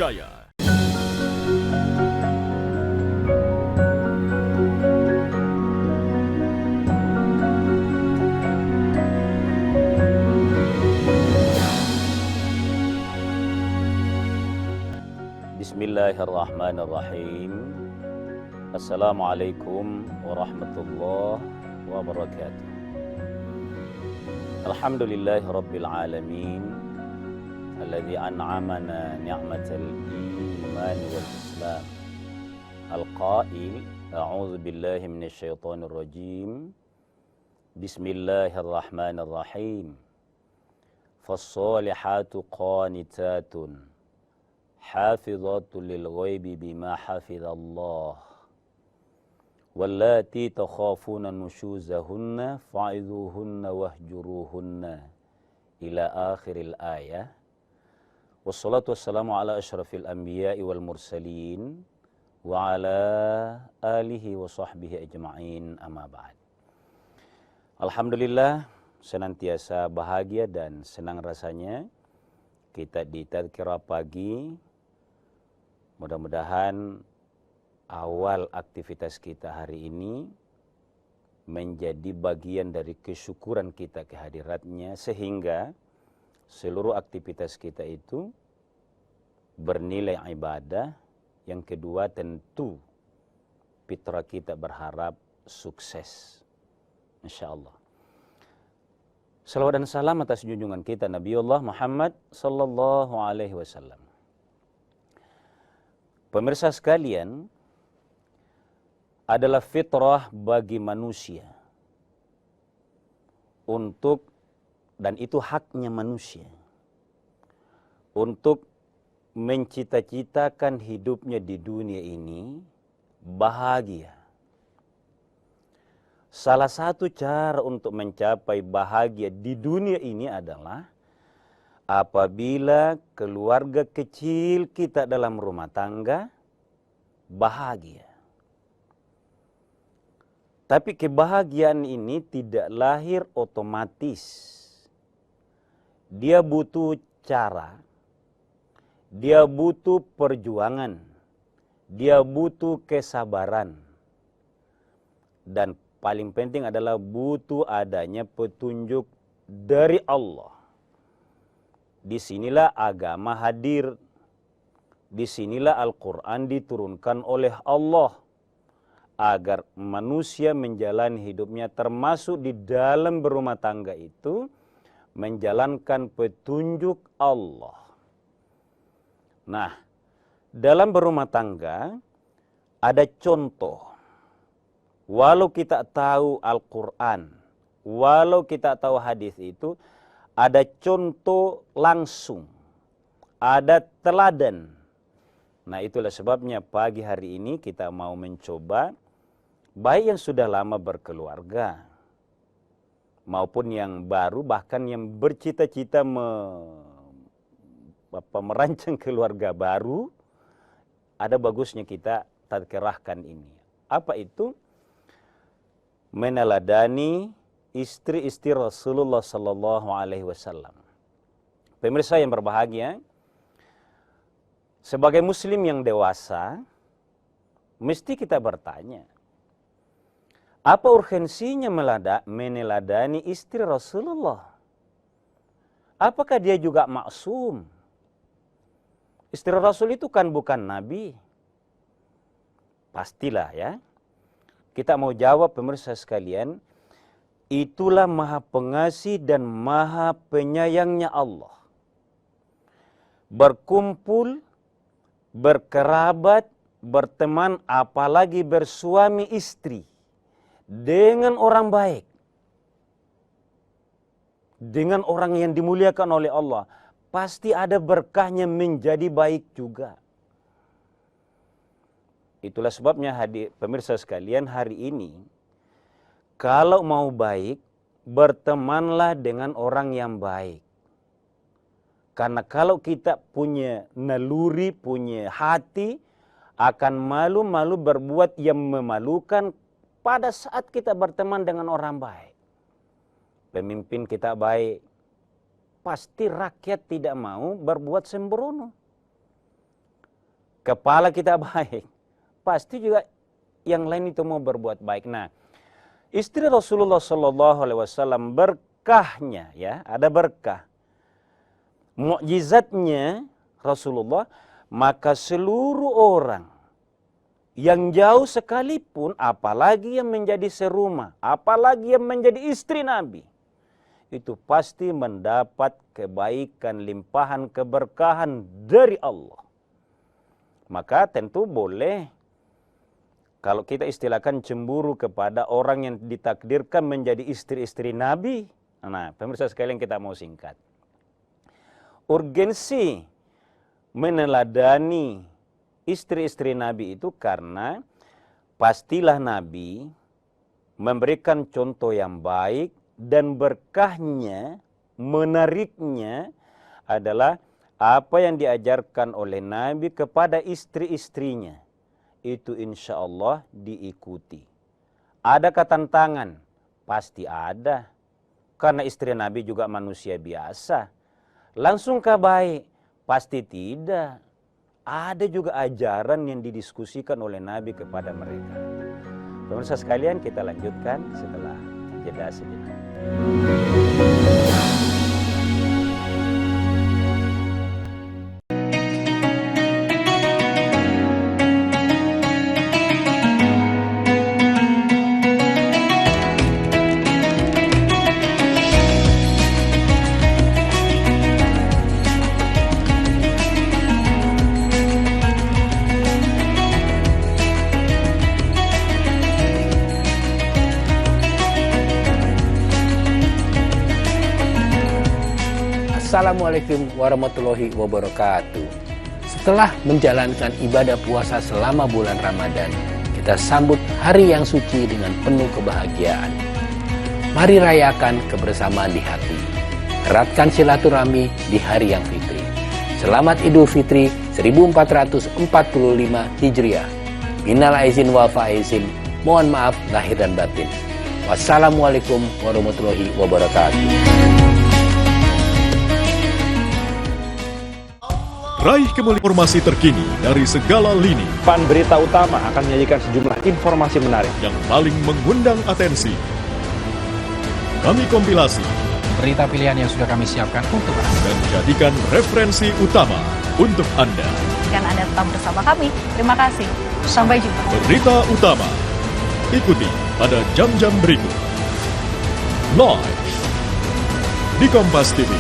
terpercaya. Bismillahirrahmanirrahim. Assalamualaikum warahmatullahi wabarakatuh. Alhamdulillahi rabbil alamin, alladzi an'amana ni'matal iman wal islam. Al-qail, a'udzu billahi minasy syaithanir rajim. Bismillahirrahmanirrahim. Fas-solihatu qanitatun hafidhatul lil ghaibi bima hafidhallah. Wallati takhafuna nushuzahunna fa'idhuhunna wahjuruhunna ila akhiril ayah. Wassalatu wassalamu ala asyrafil anbiya'i wal mursalin wa ala alihi wa sahbihi ajma'in, amma ba'd. Alhamdulillah, senantiasa bahagia dan senang rasanya kita di Tadhkirah pagi. Mudah-mudahan awal aktivitas kita hari ini menjadi bagian dari kesyukuran kita kehadiratnya, sehingga seluruh aktivitas kita itu bernilai ibadah. Yang kedua, tentu fitrah kita berharap sukses, insyaallah. Salawat dan salam atas junjungan kita Nabiullah Muhammad sallallahu alaihi wasallam. Pemirsa sekalian, adalah fitrah bagi manusia untuk, dan itu haknya manusia, untuk mencita-citakan hidupnya di dunia ini bahagia. Salah satu cara untuk mencapai bahagia di dunia ini adalah apabila keluarga kecil kita dalam rumah tangga bahagia. Tapi kebahagiaan ini tidak lahir otomatis. Dia butuh cara, dia butuh perjuangan, dia butuh kesabaran. Dan paling penting adalah butuh adanya petunjuk dari Allah. Disinilah agama hadir. Disinilah Al-Quran diturunkan oleh Allah agar manusia menjalani hidupnya, termasuk di dalam berumah tangga itu menjalankan petunjuk Allah. Nah, dalam berumah tangga ada contoh. Walau kita tahu Al-Quran, walau kita tahu hadis itu, ada contoh langsung, ada teladan. Nah, itulah sebabnya pagi hari ini kita mau mencoba, baik yang sudah lama berkeluarga, maupun yang baru, bahkan yang bercita-cita merancang keluarga baru, ada bagusnya kita tadkirahkan ini. Apa itu? Meneladani istri-istri Rasulullah sallallahu alaihi wasallam. Pemirsa yang berbahagia, sebagai muslim yang dewasa, mesti kita bertanya, apa urgensinya meneladani istri Rasulullah? Apakah dia juga maksum? Istri Rasul itu kan bukan nabi. Pastilah ya. Kita mau jawab, pemirsa sekalian, itulah maha pengasih dan maha penyayangnya Allah. Berkumpul, berkerabat, berteman, apalagi bersuami istri dengan orang baik, dengan orang yang dimuliakan oleh Allah, pasti ada berkahnya menjadi baik juga. Itulah sebabnya pemirsa sekalian, hari ini kalau mau baik, bertemanlah dengan orang yang baik. Karena kalau kita punya naluri, punya hati, akan malu-malu berbuat yang memalukan pada saat kita berteman dengan orang baik. Pemimpin kita baik, pasti rakyat tidak mau berbuat sembrono. kepala kita baik, pasti juga yang lain itu mau berbuat baik. Nah, istri Rasulullah SAW berkahnya, ya, ada berkah, mukjizatnya Rasulullah, maka seluruh orang yang jauh sekalipun, apalagi yang menjadi serumah, apalagi yang menjadi istri Nabi, itu pasti mendapat kebaikan, limpahan, keberkahan dari Allah. Maka tentu boleh kalau kita istilahkan cemburu kepada orang yang ditakdirkan menjadi istri-istri Nabi. Nah, pemirsa sekalian, kita mau singkat. Urgensi meneladani istri-istri Nabi itu karena pastilah Nabi memberikan contoh yang baik, dan berkahnya, menariknya adalah apa yang diajarkan oleh Nabi kepada istri-istrinya. Itu insya Allah diikuti. Adakah tantangan? Pasti ada. Karena istri Nabi juga manusia biasa. Langsungkah baik? Pasti tidak. Ada juga ajaran yang didiskusikan oleh Nabi kepada mereka. Pemirsa sekalian, kita lanjutkan setelah jeda sejenak. Assalamualaikum warahmatullahi wabarakatuh. Setelah menjalankan ibadah puasa selama bulan Ramadan, kita sambut hari yang suci dengan penuh kebahagiaan. Mari rayakan kebersamaan di hati. Eratkan silaturahmi di hari yang fitri. Selamat Idul Fitri 1445 Hijriah. Minal aizin wal faizin. Mohon maaf lahir dan batin. Wassalamualaikum warahmatullahi wabarakatuh. Raih kemuliaan informasi terkini dari segala lini. Pan Berita Utama akan menyajikan sejumlah informasi menarik yang paling mengundang atensi. Kami kompilasi berita pilihan yang sudah kami siapkan untuk Anda dan jadikan referensi utama untuk Anda. Dan Anda tetap bersama kami. Terima kasih. Sampai jumpa. Berita Utama. Ikuti pada jam-jam berikut. Live di Kompas TV.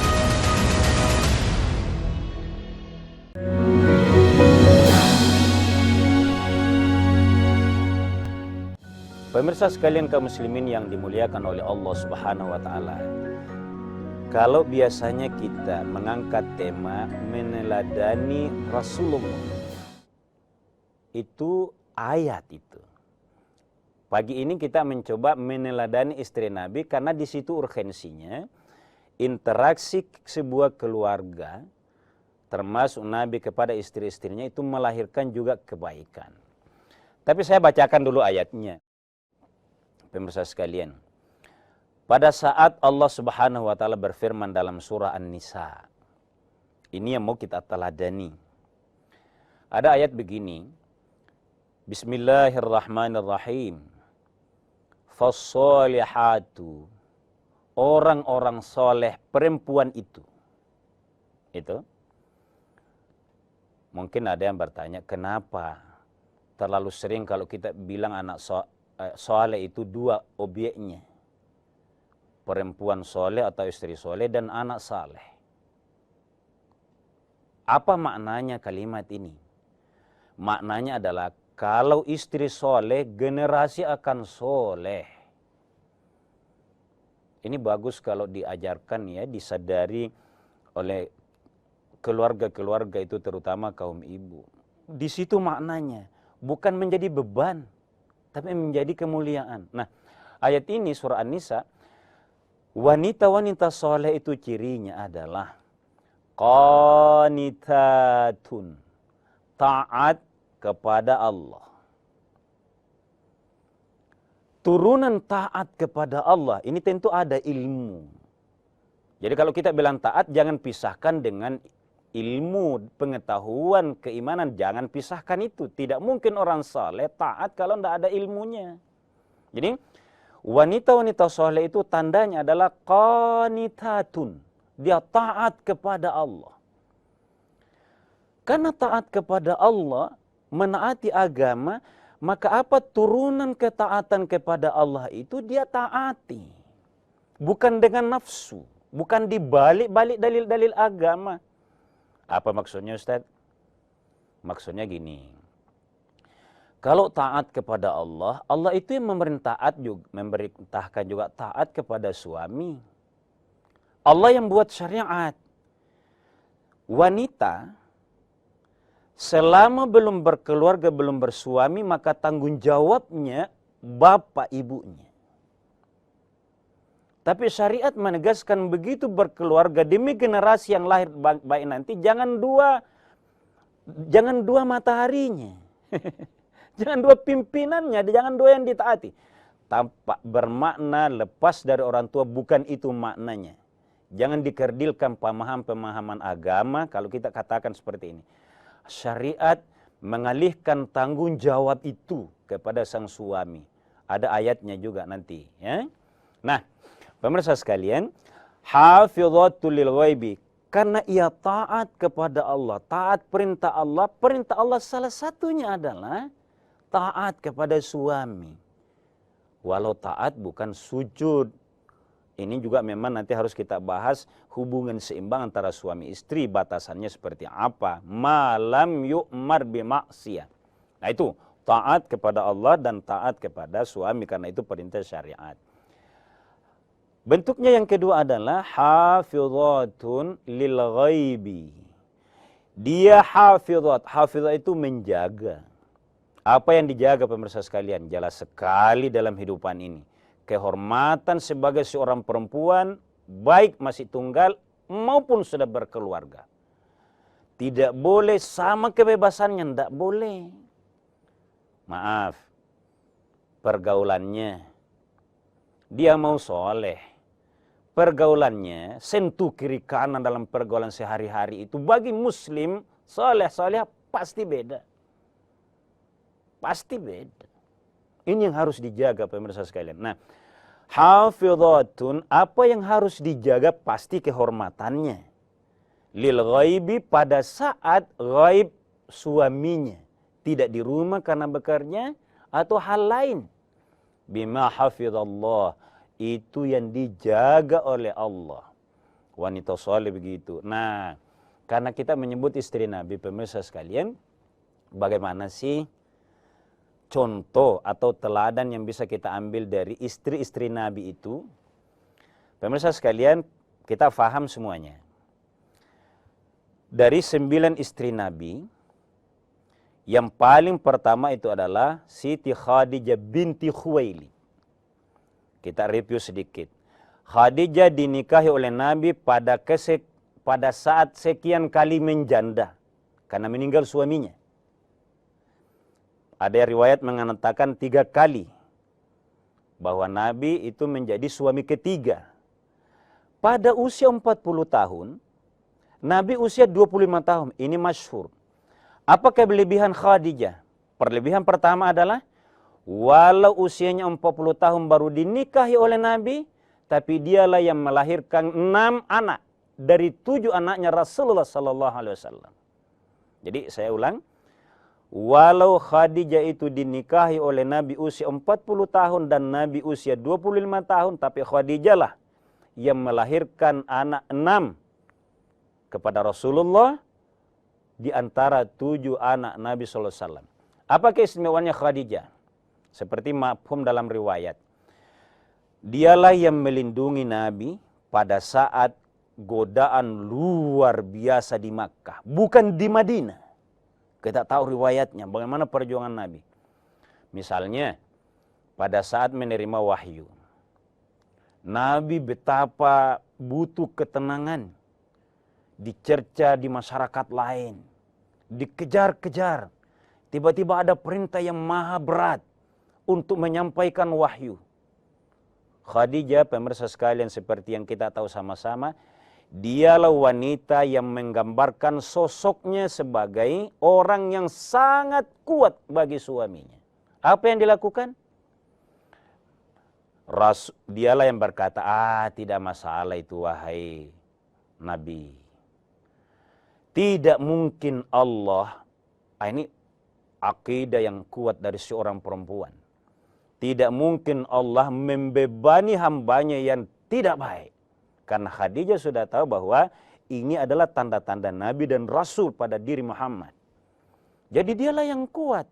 Pemirsa sekalian kaum muslimin yang dimuliakan oleh Allah Subhanahu wa taala. Kalau biasanya kita mengangkat tema meneladani Rasulullah, itu ayat itu. Pagi ini kita mencoba meneladani istri Nabi karena di situ urgensinya interaksi sebuah keluarga termasuk Nabi kepada istri-istrinya itu melahirkan juga kebaikan. Tapi saya bacakan dulu ayatnya. Pemirsa sekalian, pada saat Allah Subhanahu wa taala berfirman dalam surah An-Nisa, ini yang mau kita teladani. Ada ayat begini, Bismillahirrahmanirrahim. Fassolihatu, orang-orang soleh perempuan itu. Mungkin ada yang bertanya, kenapa terlalu sering kalau kita bilang anak soleh itu dua objeknya, perempuan soleh atau istri soleh dan anak saleh. Apa maknanya kalimat ini? Maknanya adalah kalau istri soleh, generasi akan soleh. Ini bagus kalau diajarkan, ya, disadari oleh keluarga-keluarga itu, terutama kaum ibu. Di situ maknanya bukan menjadi beban, tapi menjadi kemuliaan. Nah, ayat ini surah An-Nisa, wanita-wanita soleh itu cirinya adalah qanitatun, taat kepada Allah. Turunan taat kepada Allah, ini tentu ada ilmu. Jadi kalau kita bilang taat, jangan pisahkan dengan ilmu, pengetahuan, keimanan, jangan pisahkan itu. Tidak mungkin orang saleh taat kalau tidak ada ilmunya. Jadi wanita-wanita saleh itu tandanya adalah qanitatun. Dia taat kepada Allah. Karena taat kepada Allah, menaati agama, maka apa turunan ketaatan kepada Allah itu dia taati. Bukan dengan nafsu, bukan dibalik-balik dalil-dalil agama. Apa maksudnya Ustaz? Maksudnya gini. Kalau taat kepada Allah, Allah itu yang memerintahkan juga taat kepada suami. Allah yang buat syariat. Wanita selama belum berkeluarga, belum bersuami, maka tanggung jawabnya bapak ibunya. Tapi syariat menegaskan begitu berkeluarga demi generasi yang lahir baik nanti, jangan dua mataharinya. Jangan dua pimpinannya, jangan dua yang ditaati. Tampak bermakna lepas dari orang tua, bukan itu maknanya. Jangan dikerdilkan pemahaman agama kalau kita katakan seperti ini. Syariat mengalihkan tanggung jawab itu kepada sang suami. Ada ayatnya juga nanti. Ya? Nah, pemirsa sekalian, hafidhatul lil ghaibi, karena ia taat kepada Allah, taat perintah Allah salah satunya adalah taat kepada suami. Walau taat bukan sujud. Ini juga memang nanti harus kita bahas hubungan seimbang antara suami istri, batasannya seperti apa. Malam yu'mar bimaksiyah. Nah itu, taat kepada Allah dan taat kepada suami, karena itu perintah syariat. Bentuknya yang kedua adalah hafidhatun lil ghaibi. Dia hafidhat. Hafidhat itu menjaga. Apa yang dijaga pemirsa sekalian? Jelas sekali dalam hidupan ini. Kehormatan sebagai seorang perempuan, baik masih tunggal maupun sudah berkeluarga. Tidak boleh sama kebebasannya, tidak boleh. Maaf, pergaulannya. Dia mau soleh. Pergaulannya, sentuh kiri kanan dalam pergaulan sehari-hari itu. Bagi muslim, soleh-soleh pasti beda. Pasti beda. Ini yang harus dijaga pemirsa sekalian. Nah, hafidhatun, apa yang harus dijaga pasti kehormatannya. Lil ghaibi, pada saat ghaib suaminya. Tidak di rumah karena bekerja atau hal lain. Bima hafidhallah, itu yang dijaga oleh Allah. Wanita saleh begitu. Nah, karena kita menyebut istri Nabi, pemirsa sekalian, bagaimana sih contoh atau teladan yang bisa kita ambil dari istri-istri Nabi itu? Pemirsa sekalian, kita faham semuanya. Dari 9 istri Nabi, yang paling pertama itu adalah Siti Khadijah binti Khuwailid. Kita review sedikit. Khadijah dinikahi oleh Nabi pada saat sekian kali menjanda karena meninggal suaminya. Ada riwayat mengatakan 3 kali bahwa Nabi itu menjadi suami ketiga. Pada usia 40 tahun, Nabi usia 25 tahun. Ini masyhur. Apa kelebihan Khadijah? Perlebihan pertama adalah walau usianya 40 tahun baru dinikahi oleh Nabi, tapi dialah yang melahirkan 6 anak dari 7 anaknya Rasulullah sallallahu alaihi wasallam. Jadi saya ulang, walau Khadijah itu dinikahi oleh Nabi usia 40 tahun dan Nabi usia 25 tahun, tapi Khadijah lah yang melahirkan anak 6 kepada Rasulullah di antara 7 anak Nabi sallallahu alaihi wasallam. Apa keistimewaannya Khadijah? Seperti mafhum dalam riwayat. Dialah yang melindungi Nabi pada saat godaan luar biasa di Makkah, bukan di Madinah. Kita tahu riwayatnya, bagaimana perjuangan Nabi. Misalnya, pada saat menerima wahyu, Nabi betapa butuh ketenangan, dicerca di masyarakat lain, dikejar-kejar. Tiba-tiba ada perintah yang maha berat untuk menyampaikan wahyu. Khadijah, pemirsa sekalian, seperti yang kita tahu sama-sama, Dialah wanita yang menggambarkan sosoknya sebagai orang yang sangat kuat bagi suaminya. Apa yang dilakukan? Dialah yang berkata, tidak masalah itu wahai Nabi. Tidak mungkin Allah, ini akidah yang kuat dari seorang perempuan. Tidak mungkin Allah membebani hambanya yang tidak baik. Karena Khadijah sudah tahu bahwa ini adalah tanda-tanda Nabi dan Rasul pada diri Muhammad. Jadi dialah yang kuat.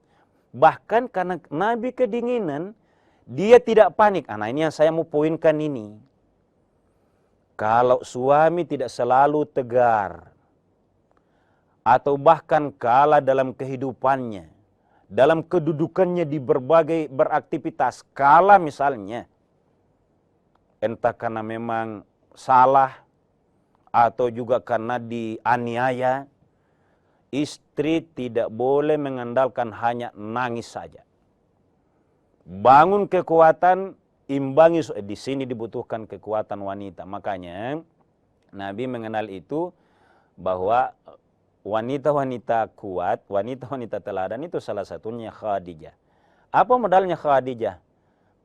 Bahkan karena Nabi kedinginan, dia tidak panik. Nah ini yang saya mau poinkan ini. Kalau suami tidak selalu tegar, atau bahkan kalah dalam kehidupannya, dalam kedudukannya di berbagai beraktivitas, kalah misalnya, entah karena memang salah, atau juga karena dianiaya, istri tidak boleh mengandalkan hanya nangis saja. Bangun kekuatan, imbangi, di sini dibutuhkan kekuatan wanita. Makanya Nabi mengenal itu, bahwa wanita-wanita kuat, wanita-wanita teladan itu salah satunya Khadijah. Apa modalnya Khadijah?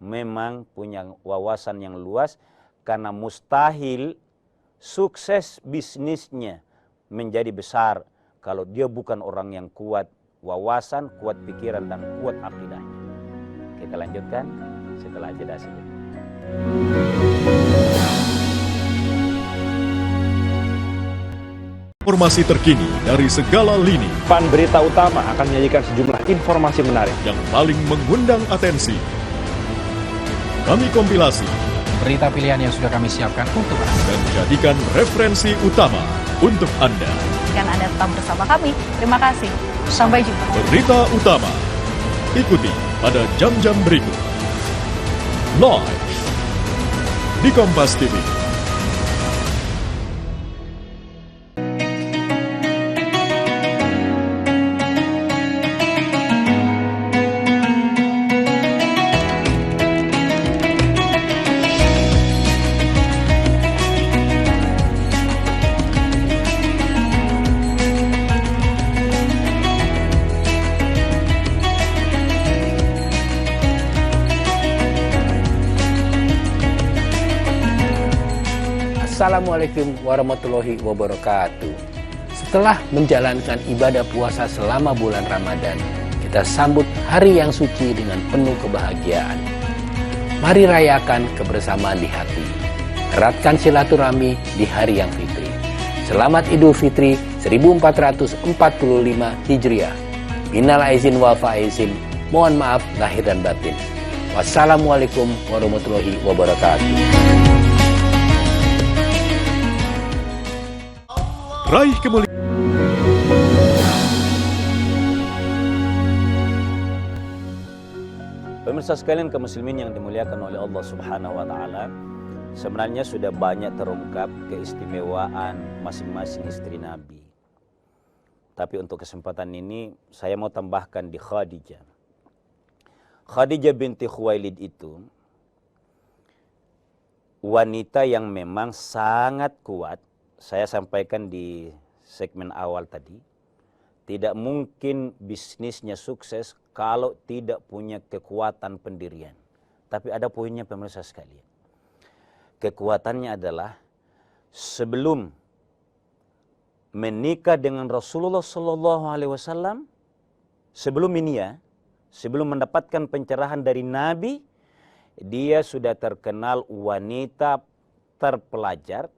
Memang punya wawasan yang luas, karena mustahil sukses bisnisnya menjadi besar kalau dia bukan orang yang kuat wawasan, kuat pikiran, dan kuat akidahnya. Kita lanjutkan setelah jeda saja. Informasi terkini dari segala lini Pan Berita Utama akan menyajikan sejumlah informasi menarik yang paling mengundang atensi. Kami kompilasi Berita pilihan yang sudah kami siapkan untuk Anda. dan jadikan referensi utama untuk Anda. Dan Anda tetap bersama kami. Terima kasih. Sampai jumpa. Berita utama. Ikuti pada jam-jam berikut. Live di Kompas TV. Assalamualaikum warahmatullahi wabarakatuh. Setelah menjalankan ibadah puasa selama bulan Ramadan, kita sambut hari yang suci dengan penuh kebahagiaan. Mari rayakan kebersamaan di hati. Eratkan silaturahmi di hari yang fitri. Selamat Idul Fitri 1445 Hijriah. Minal aizin wal faizin. Mohon maaf lahir dan batin. Wassalamualaikum warahmatullahi wabarakatuh. Raih kemuliaan. Pemirsa sekalian kaum muslimin yang dimuliakan oleh Allah Subhanahu wa taala, sebenarnya sudah banyak terungkap keistimewaan masing-masing istri Nabi. Tapi untuk kesempatan ini saya mau tambahkan di Khadijah. Khadijah binti Khuwailid itu wanita yang memang sangat kuat. Saya sampaikan di segmen awal tadi, tidak mungkin bisnisnya sukses kalau tidak punya kekuatan pendirian. Tapi ada poinnya pemirsa sekalian. Kekuatannya adalah sebelum menikah dengan Rasulullah SAW, sebelum ini ya, sebelum mendapatkan pencerahan dari Nabi, dia sudah terkenal wanita terpelajar,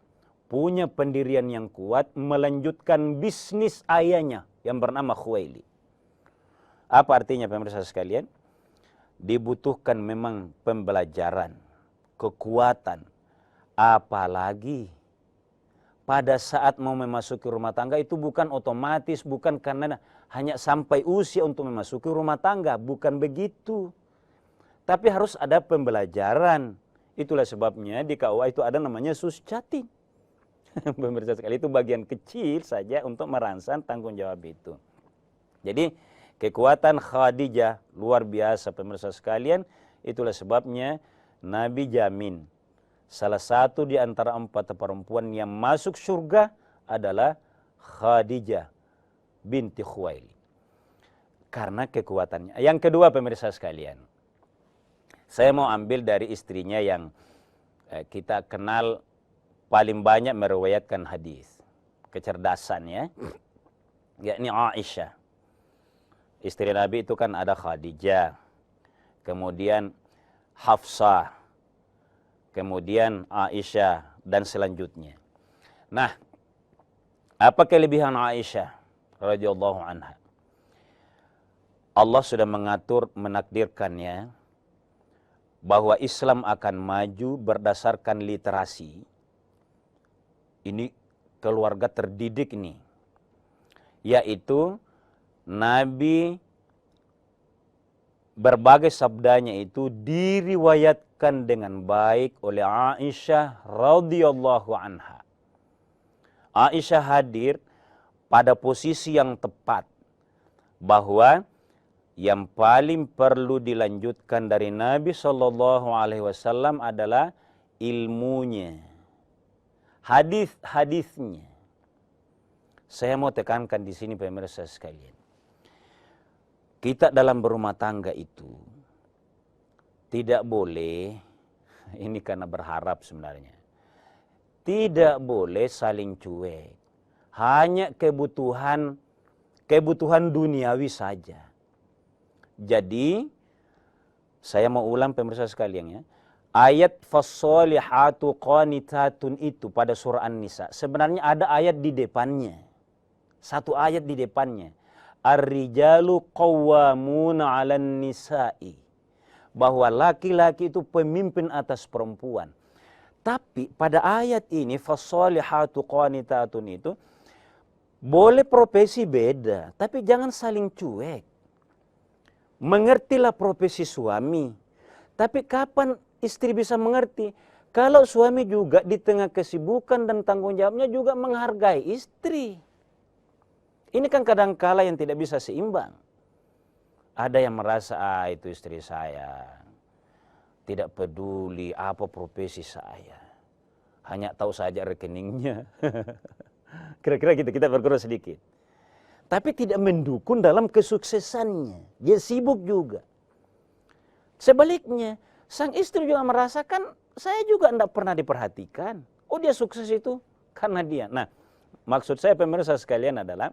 punya pendirian yang kuat, melanjutkan bisnis ayahnya yang bernama Khuwailid. Apa artinya pemirsa sekalian? Dibutuhkan memang pembelajaran, kekuatan, apalagi pada saat mau memasuki rumah tangga itu bukan otomatis, bukan karena hanya sampai usia untuk memasuki rumah tangga, bukan begitu. Tapi harus ada pembelajaran. Itulah sebabnya di KUA itu ada namanya suscating. Pemirsa sekali, itu bagian kecil saja untuk merangsang tanggung jawab itu. Jadi kekuatan Khadijah luar biasa pemirsa sekalian. Itulah sebabnya Nabi jamin salah satu di antara 4 perempuan yang masuk surga adalah Khadijah binti Khuwailid. Karena kekuatannya. Yang kedua pemirsa sekalian, saya mau ambil dari istrinya yang kita kenal paling banyak meriwayatkan hadis. Kecerdasannya, yakni Aisyah. Istri Nabi itu kan ada Khadijah, kemudian Hafsah, kemudian Aisyah, dan selanjutnya. Nah, apa kelebihan Aisyah radhiyallahu anha? Allah sudah mengatur, menakdirkannya bahwa Islam akan maju berdasarkan literasi. Ini keluarga terdidik ini, yaitu Nabi berbagai sabdanya itu diriwayatkan dengan baik oleh Aisyah radhiyallahu anha. Aisyah hadir pada posisi yang tepat bahwa yang paling perlu dilanjutkan dari Nabi SAW adalah ilmunya, hadis-hadisnya. Saya mau tekankan di sini pemirsa sekalian. Kita dalam berumah tangga itu tidak boleh, ini karena berharap sebenarnya, tidak boleh saling cuek. Hanya kebutuhan duniawi saja. Jadi, saya mau ulang pemirsa sekalian ya. Ayat fassolihatu qanitatun itu pada surah An-Nisa. Sebenarnya ada ayat di depannya. Satu ayat di depannya. Ar-rijalu qawwamuna 'alan nisa'i. Bahwa laki-laki itu pemimpin atas perempuan. Tapi pada ayat ini fassolihatu qanitatun itu boleh profesi beda, tapi jangan saling cuek. Mengertilah profesi suami. Tapi kapan istri bisa mengerti? Kalau suami juga di tengah kesibukan dan tanggung jawabnya juga menghargai istri. Ini kan kadangkala yang tidak bisa seimbang. Ada yang merasa, itu istri saya. Tidak peduli apa profesi saya. Hanya tahu saja rekeningnya. Kira-kira gitu, kita berkurang sedikit. Tapi tidak mendukung dalam kesuksesannya. Dia sibuk juga. Sebaliknya, sang istri juga merasakan, saya juga tidak pernah diperhatikan. Oh, dia sukses itu karena dia. Nah, maksud saya pemirsa sekalian adalah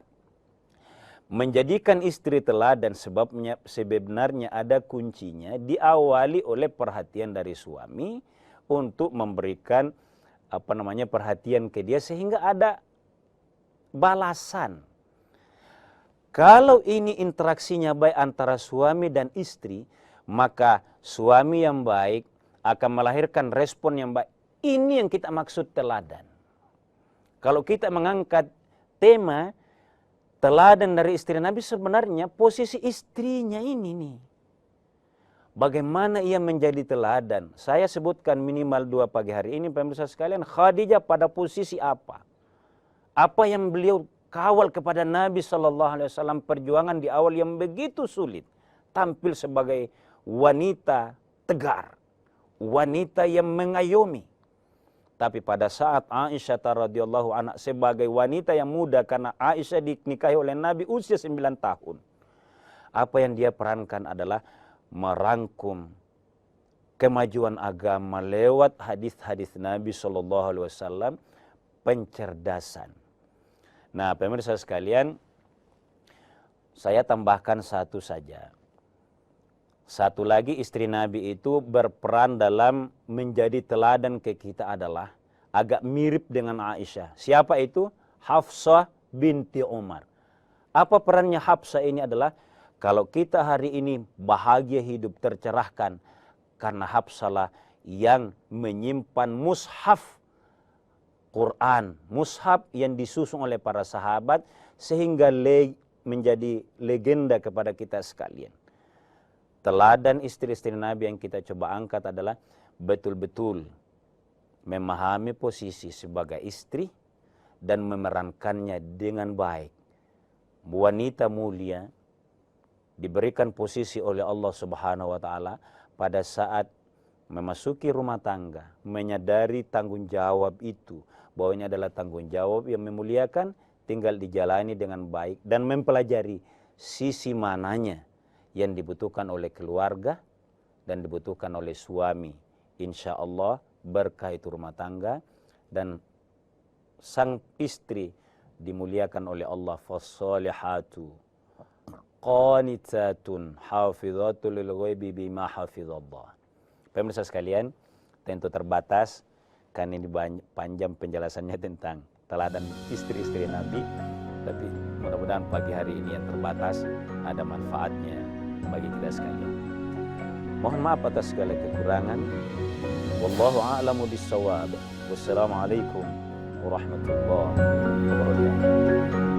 menjadikan istri teladan, sebabnya sebenarnya ada kuncinya diawali oleh perhatian dari suami untuk memberikan perhatian ke dia sehingga ada balasan. Kalau ini interaksinya baik antara suami dan istri, maka suami yang baik akan melahirkan respon yang baik. Ini yang kita maksud teladan. Kalau kita mengangkat tema teladan dari istri Nabi, sebenarnya posisi istrinya ini nih. Bagaimana ia menjadi teladan? Saya sebutkan minimal 2 pagi hari ini pemirsa sekalian. Khadijah pada posisi apa? Apa yang beliau kawal kepada Nabi SAW, perjuangan di awal yang begitu sulit. Tampil sebagai wanita tegar. Wanita yang mengayomi. Tapi pada saat Aisyah radhiyallahu anha sebagai wanita yang muda, karena Aisyah dinikahi oleh Nabi usia 9 tahun. Apa yang dia perankan adalah merangkum kemajuan agama lewat hadis-hadis Nabi SAW, pencerdasan. Nah, pemirsa sekalian, saya tambahkan satu saja. Satu lagi, istri Nabi itu berperan dalam menjadi teladan ke kita adalah agak mirip dengan Aisyah. Siapa itu? Hafsah binti Umar. Apa perannya Hafsah ini adalah, kalau kita hari ini bahagia hidup tercerahkan karena Hafsah yang menyimpan mushaf Quran, mushaf yang disusun oleh para sahabat sehingga menjadi legenda kepada kita sekalian. Teladan istri-istri Nabi yang kita coba angkat adalah betul-betul memahami posisi sebagai istri dan memerankannya dengan baik. Wanita mulia diberikan posisi oleh Allah Subhanahu wa taala pada saat memasuki rumah tangga, menyadari tanggung jawab itu, bahwa ini adalah tanggung jawab yang memuliakan, tinggal dijalani dengan baik dan mempelajari sisi mananya yang dibutuhkan oleh keluarga dan dibutuhkan oleh suami. Insya Allah berkah itu rumah tangga, dan sang istri dimuliakan oleh Allah. Fassalihatu qanitatun hafidhatul lil ghaibi bima hafizallah. Pemirsa sekalian, tentu terbatas karena ini panjang penjelasannya tentang teladan istri-istri Nabi, tapi mudah-mudahan pagi hari ini yang terbatas ada manfaatnya bagi kita sekalian. Mohon maaf atas segala kekurangan. Wallahu a'lamu bis-shawab. Wassalamualaikum warahmatullahi wabarakatuh.